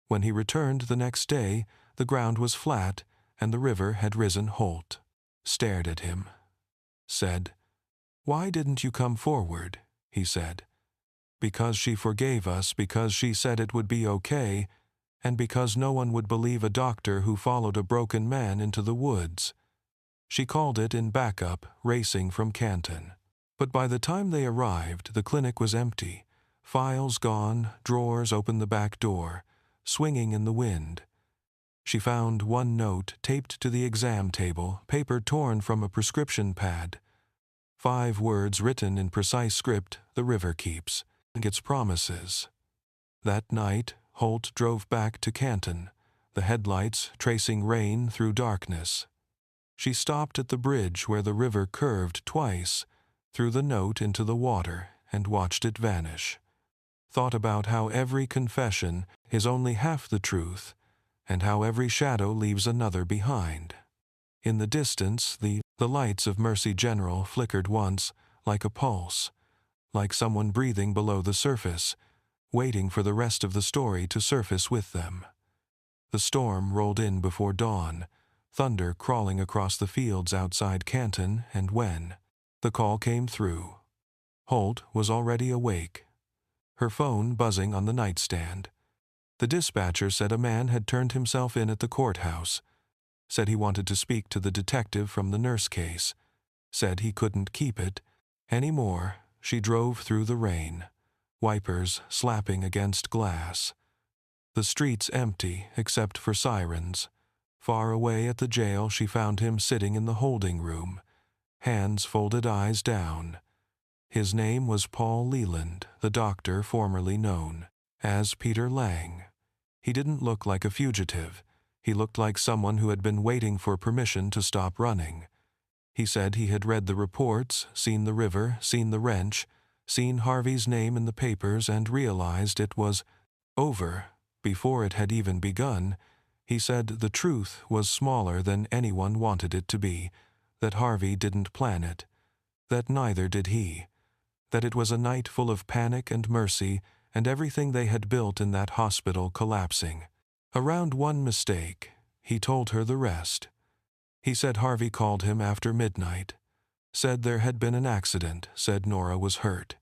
When he returned the next day, the ground was flat, and the river had risen. Holt stared at him, said, Why didn't you come forward? He said. Because she forgave us, because she said it would be okay, and because no one would believe a doctor who followed a broken man into the woods. She called it in backup, racing from Canton. But by the time they arrived, the clinic was empty. Files gone, drawers opened the back door, swinging in the wind. She found one note taped to the exam table, paper torn from a prescription pad. 5 words written in precise script, the river keeps its promises. That night, Holt drove back to Canton, the headlights tracing rain through darkness. She stopped at the bridge where the river curved twice, threw the note into the water, and watched it vanish. Thought about how every confession is only half the truth, and how every shadow leaves another behind. In the distance, the lights of Mercy General flickered once, like a pulse, like someone breathing below the surface, waiting for the rest of the story to surface with them. The storm rolled in before dawn, thunder crawling across the fields outside Canton, and when the call came through, Holt was already awake, her phone buzzing on the nightstand. The dispatcher said a man had turned himself in at the courthouse, said he wanted to speak to the detective from the nurse case, said he couldn't keep it any more. She drove through the rain, wipers slapping against glass. The streets empty except for sirens. Far away at the jail she found him sitting in the holding room, hands folded, eyes down. His name was Paul Leland, the doctor formerly known as Peter Lang. He didn't look like a fugitive. He looked like someone who had been waiting for permission to stop running. He said he had read the reports, seen the river, seen the wrench, seen Harvey's name in the papers, and realized it was over before it had even begun. He said the truth was smaller than anyone wanted it to be, that Harvey didn't plan it, that neither did he, that it was a night full of panic and mercy, and everything they had built in that hospital collapsing. Around one mistake, he told her the rest. He said Harvey called him after midnight, said there had been an accident, said Nora was hurt.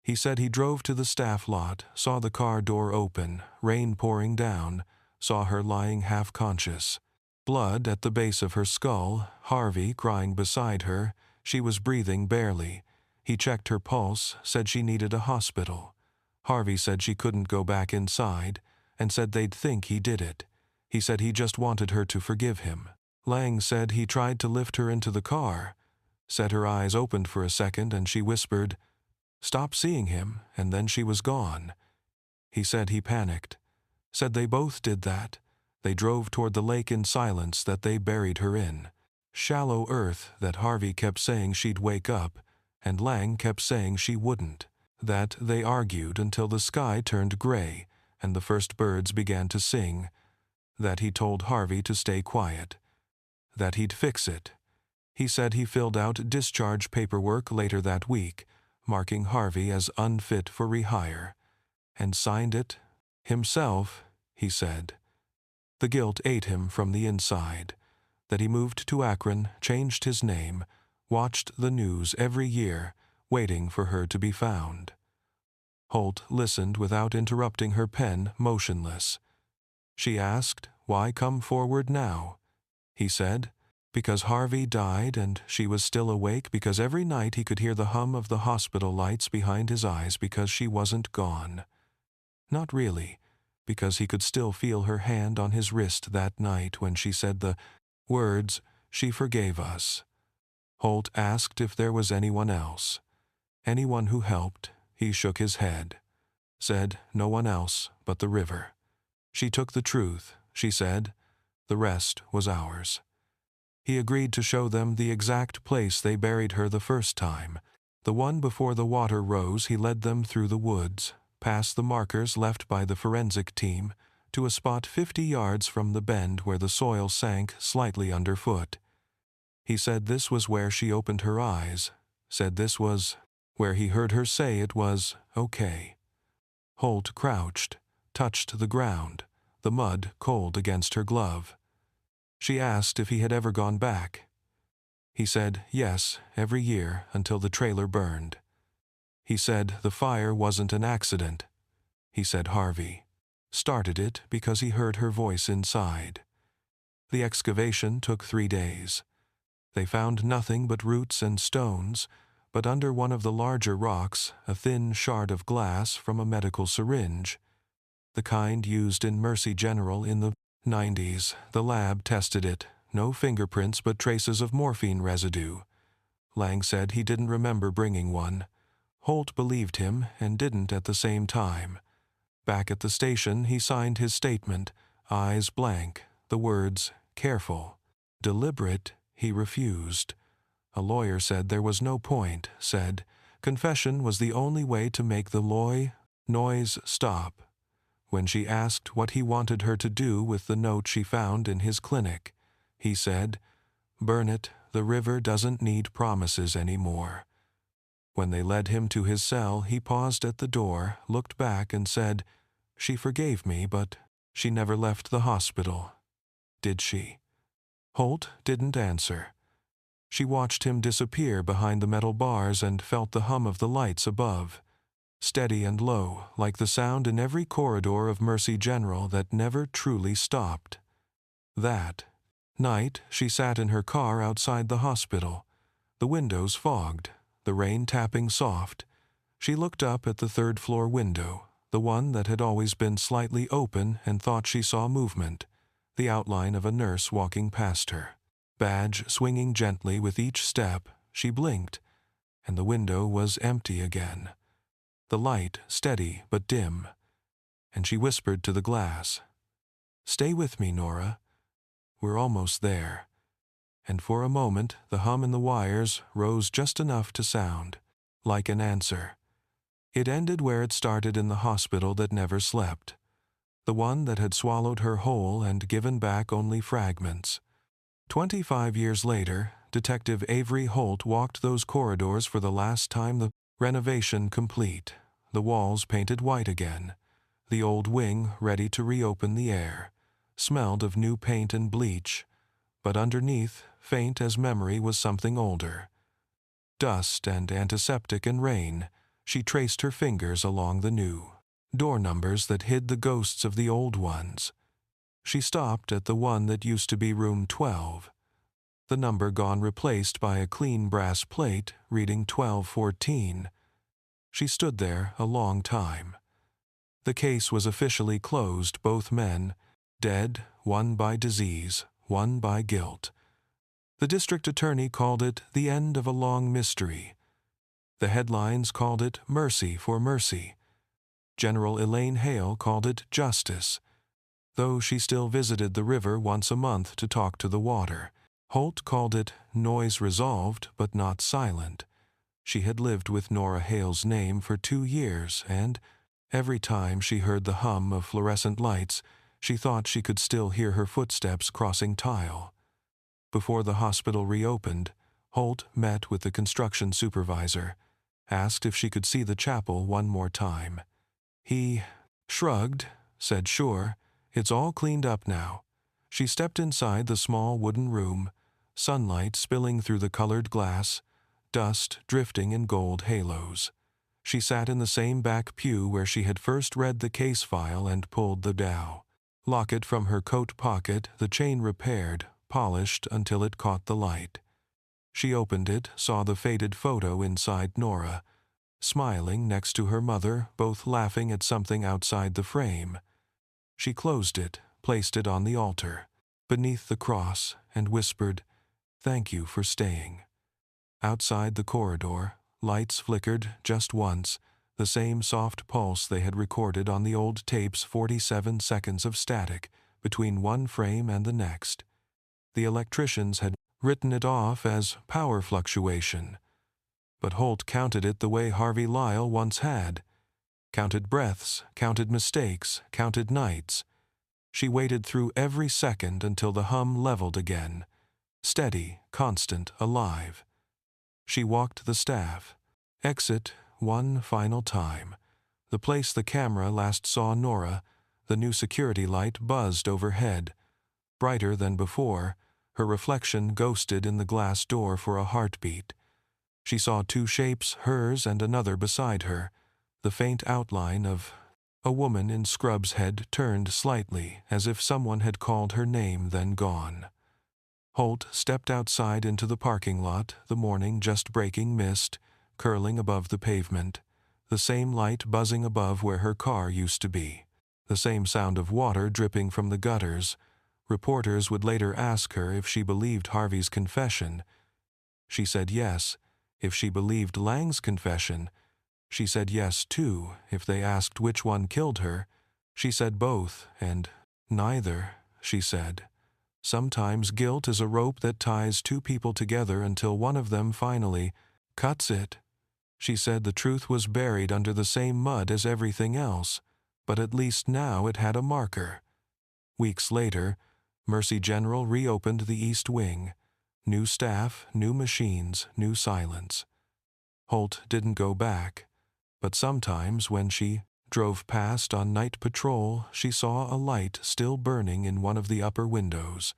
He said he drove to the staff lot, saw the car door open, rain pouring down, saw her lying half-conscious, blood at the base of her skull, Harvey crying beside her. She was breathing barely. He checked her pulse, said she needed a hospital. Harvey said she couldn't go back inside, and said they'd think he did it. He said he just wanted her to forgive him. Lang said he tried to lift her into the car, said her eyes opened for a second and she whispered, "Stop seeing him," and then she was gone. He said he panicked. Said they both did that. They drove toward the lake in silence that they buried her in. Shallow earth that Harvey kept saying she'd wake up, and Lang kept saying she wouldn't. That they argued until the sky turned gray and the first birds began to sing. That he told Harvey to stay quiet. That he'd fix it. He said he filled out discharge paperwork later that week, marking Harvey as unfit for rehire, and signed it himself, he said. The guilt ate him from the inside. That he moved to Akron, changed his name, watched the news every year, waiting for her to be found. Holt listened without interrupting her pen, motionless. She asked, "Why come forward now?" He said, "Because Harvey died and she was still awake, because every night he could hear the hum of the hospital lights behind his eyes because she wasn't gone. Not really, because he could still feel her hand on his wrist that night when she said the words, 'She forgave us.'" Holt asked if there was anyone else. Anyone who helped. He shook his head. Said no one else but the river. She took the truth, she said. The rest was ours. He agreed to show them the exact place they buried her the first time. The one before the water rose. He led them through the woods, past the markers left by the forensic team, to a spot 50 yards from the bend where the soil sank slightly underfoot. He said this was where she opened her eyes, said this was where he heard her say it was okay. Holt crouched, touched the ground, the mud cold against her glove. She asked if he had ever gone back. He said yes, every year until the trailer burned. He said the fire wasn't an accident. He said Harvey started it because he heard her voice inside. The excavation took 3 days. They found nothing but roots and stones, but under one of the larger rocks, a thin shard of glass from a medical syringe, the kind used in Mercy General in the 90s. The lab tested it. No fingerprints but traces of morphine residue. Lang said he didn't remember bringing one. Holt believed him and didn't at the same time. Back at the station, he signed his statement, eyes blank, the words, "careful." Deliberate, he refused. A lawyer said there was no point, said confession was the only way to make the noise stop. When she asked what he wanted her to do with the note she found in his clinic, he said, "Burn it, the river doesn't need promises anymore." When they led him to his cell, he paused at the door, looked back and said, "She forgave me, but she never left the hospital. Did she?" Holt didn't answer. She watched him disappear behind the metal bars and felt the hum of the lights above, steady and low, like the sound in every corridor of Mercy General that never truly stopped. That night, she sat in her car outside the hospital, the windows fogged, the rain tapping soft. She looked up at the third-floor window, the one that had always been slightly open, and thought she saw movement, the outline of a nurse walking past her. Badge swinging gently with each step. She blinked, and the window was empty again. The light steady but dim, and she whispered to the glass, "Stay with me, Nora. We're almost there." And for a moment the hum in the wires rose just enough to sound like an answer. It ended where it started, in the hospital that never slept, the one that had swallowed her whole and given back only fragments. 25 years later, Detective Avery Holt walked those corridors for the last time, the renovation complete, the walls painted white again, the old wing ready to reopen the air, smelled of new paint and bleach, but underneath, faint as memory, was something older. Dust and antiseptic and rain. She traced her fingers along the new door numbers that hid the ghosts of the old ones. She stopped at the one that used to be room 12. The number gone, replaced by a clean brass plate reading 1214. She stood there a long time. The case was officially closed, both men dead, one by disease, one by guilt. The district attorney called it the end of a long mystery. The headlines called it mercy for mercy. General Elaine Hale called it justice, though she still visited the river once a month to talk to the water. Holt called it noise resolved but not silent. She had lived with Nora Hale's name for 2 years, and every time she heard the hum of fluorescent lights, she thought she could still hear her footsteps crossing tile. Before the hospital reopened, Holt met with the construction supervisor, asked if she could see the chapel one more time. He shrugged, said sure, it's all cleaned up now. She stepped inside the small wooden room, sunlight spilling through the colored glass, dust drifting in gold halos. She sat in the same back pew where she had first read the case file and pulled the Dow locket from her coat pocket, the chain repaired, polished until it caught the light. She opened it, saw the faded photo inside Nora, smiling next to her mother, both laughing at something outside the frame. She closed it, placed it on the altar, beneath the cross, and whispered, "Thank you for staying." Outside the corridor, lights flickered just once, the same soft pulse they had recorded on the old tape's 47 seconds of static between one frame and the next. The electricians had written it off as power fluctuation, but Holt counted it the way Harvey Lyle once had. Counted breaths, counted mistakes, counted nights. She waited through every second until the hum leveled again, steady, constant, alive. She walked the staff. Exit one final time. The place the camera last saw Nora, the new security light buzzed overhead. Brighter than before, her reflection ghosted in the glass door for a heartbeat. She saw 2 shapes, hers and another beside her. The faint outline of a woman in scrubs head turned slightly, as if someone had called her name, then gone. Holt stepped outside into the parking lot, the morning just breaking mist, curling above the pavement, the same light buzzing above where her car used to be, the same sound of water dripping from the gutters. Reporters would later ask her if she believed Harvey's confession. She said yes. If she believed Lang's confession, she said yes too. If they asked which one killed her, she said both, and neither, she said. Sometimes guilt is a rope that ties 2 people together until one of them finally cuts it. She said the truth was buried under the same mud as everything else, but at least now it had a marker. Weeks later, Mercy General reopened the East Wing. New staff, new machines, new silence. Holt didn't go back, but sometimes when she drove past on night patrol, she saw a light still burning in one of the upper windows.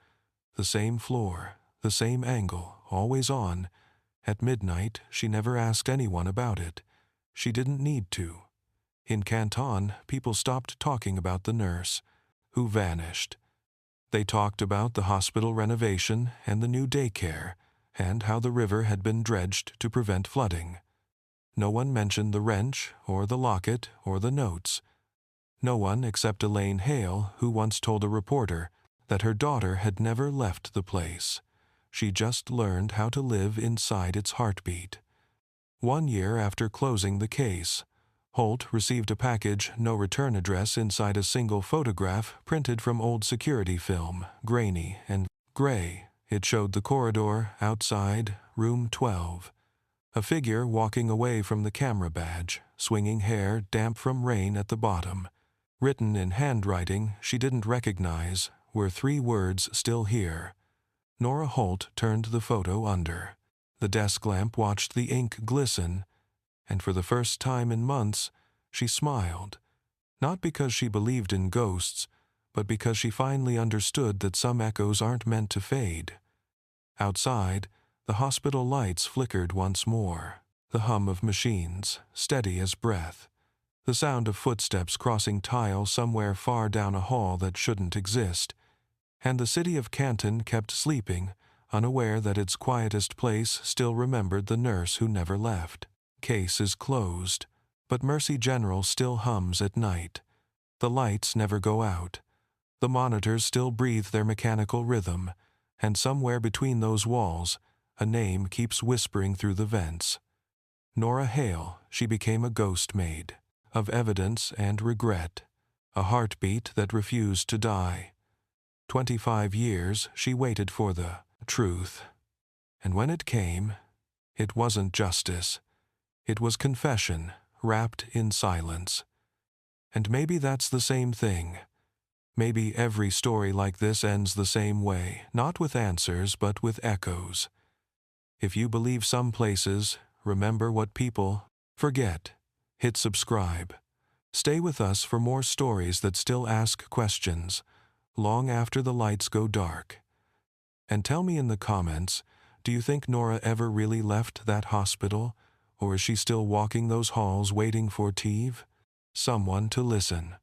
The same floor, the same angle, always on. At midnight, she never asked anyone about it. She didn't need to. In Canton, people stopped talking about the nurse, who vanished. They talked about the hospital renovation and the new daycare, and how the river had been dredged to prevent flooding. No one mentioned the wrench, or the locket, or the notes. No one except Elaine Hale, who once told a reporter that her daughter had never left the place. She just learned how to live inside its heartbeat. 1 year after closing the case, Holt received a package, no return address, inside a single photograph printed from old security film, grainy and gray. It showed the corridor, outside, room 12. A figure walking away from the camera badge, swinging hair damp from rain at the bottom. Written in handwriting she didn't recognize were 3 words still here. Nora Holt turned the photo under. The desk lamp watched the ink glisten, and for the first time in months, she smiled. Not because she believed in ghosts, but because she finally understood that some echoes aren't meant to fade. Outside, the hospital lights flickered once more. The hum of machines, steady as breath. The sound of footsteps crossing tile somewhere far down a hall that shouldn't exist. And the city of Canton kept sleeping, unaware that its quietest place still remembered the nurse who never left. Case is closed, but Mercy General still hums at night. The lights never go out. The monitors still breathe their mechanical rhythm, and somewhere between those walls, a name keeps whispering through the vents. Nora Hale, she became a ghost maid, of evidence and regret, a heartbeat that refused to die. 25 years she waited for the truth. And when it came, it wasn't justice. It was confession, wrapped in silence. And maybe that's the same thing. Maybe every story like this ends the same way, not with answers, but with echoes. If you believe some places, remember what people forget. Hit subscribe. Stay with us for more stories that still ask questions, long after the lights go dark. And tell me in the comments, do you think Nora ever really left that hospital? Or is she still walking those halls waiting for Teve? Someone to listen.